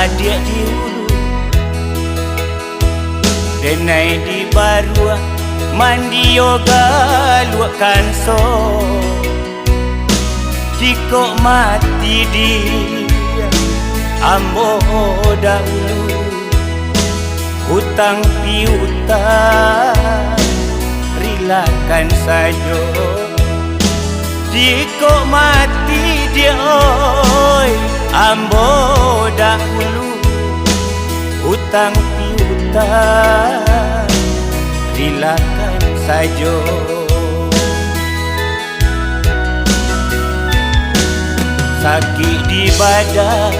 adik di hulu, denai di barua, mandi yoga luakkan so. Jika mati dia, ambo dahulu, hutang piutang rilakan saja. Jika mati dia, oi, ambo dahulu, hutang piutang rilakan saja. Sakit di badan,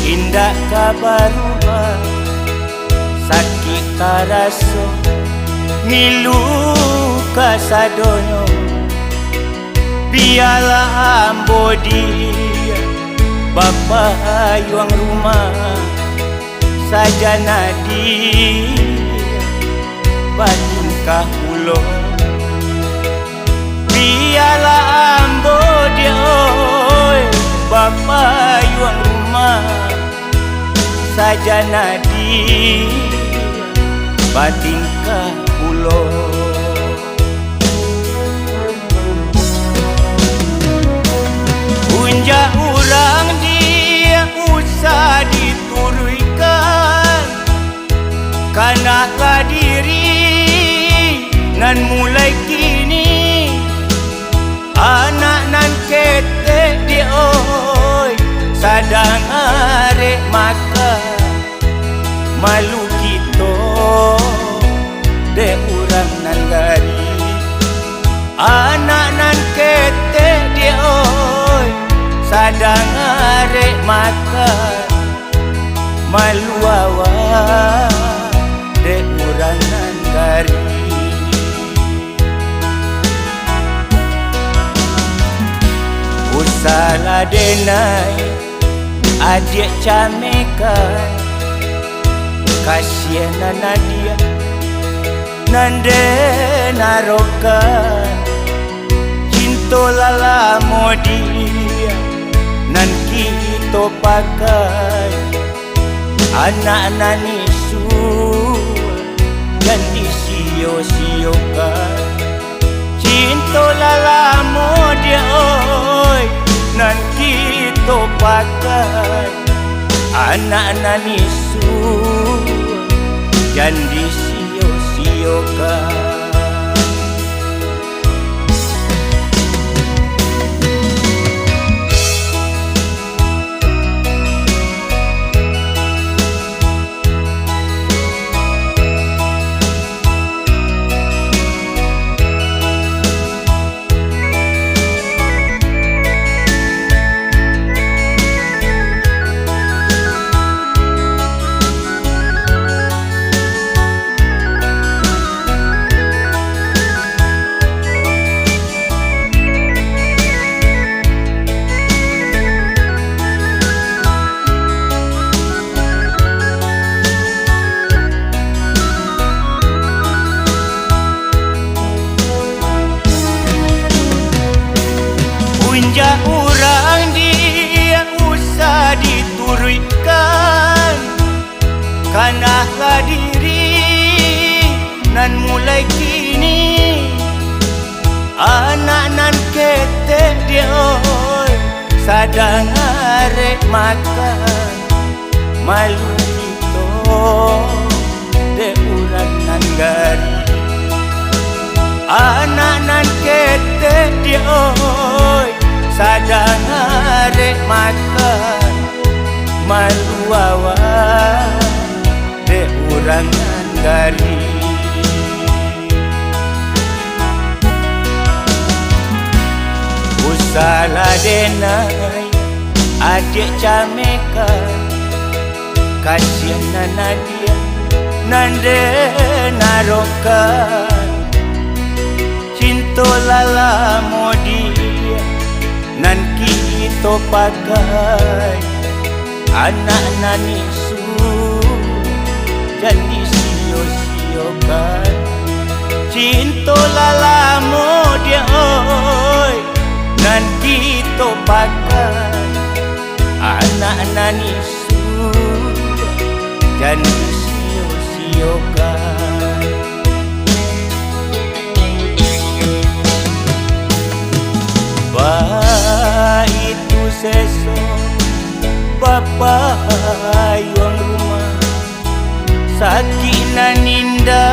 indah kabar rumah, sakit tarasa, ngilu kasadonyo. Biarlah ambo dia, bapa yuang rumah, sajana dia, batingkah ulo. Biarlah ambo dia, oi, bapa yuang rumah, sajana dia, batingkah ulo. Punja orang dia usah diturunkan, kanaklah diri nan mulai kini. Anak nan ketek dia, oi, sadang arek maka malu kita de urang nan gari. Anak nan ketek dia, oi, sadang arek maka malu awa de urang nan gari. Usahlah denai adik camekan, kasihan dia nande narokan. Cinta lalamo dia nan kita pakai, anak nanisu dan disio-siokan. Cinta lalamo dia, oi, nan kita pakai, anak nanisu dan disio-siokan. Punja orang dia usah diturunkan, kanaklah diri nan mulai kini. Anak nan ketek dia, oi, sadang arek makan malu kita de urang nan gari. Anak nan ketek dia, oi, sadang arek makan malu awa de urang nan gari. Usahlah denai adik camekan, kasihan dia nande narokan. Cinta lalamo dia nan kita pakai, anak nanisu jadi sio-siokan. Cinta lalamo dia, oi, nan kita pakai, anak nanisu seso Bapa yang rumah Sakina ninda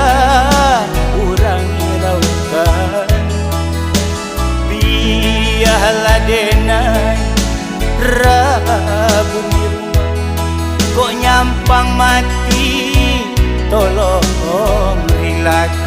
urang hiraukan Biarlah denai Rabu di rumah Kok nyampang mati Tolong rilakan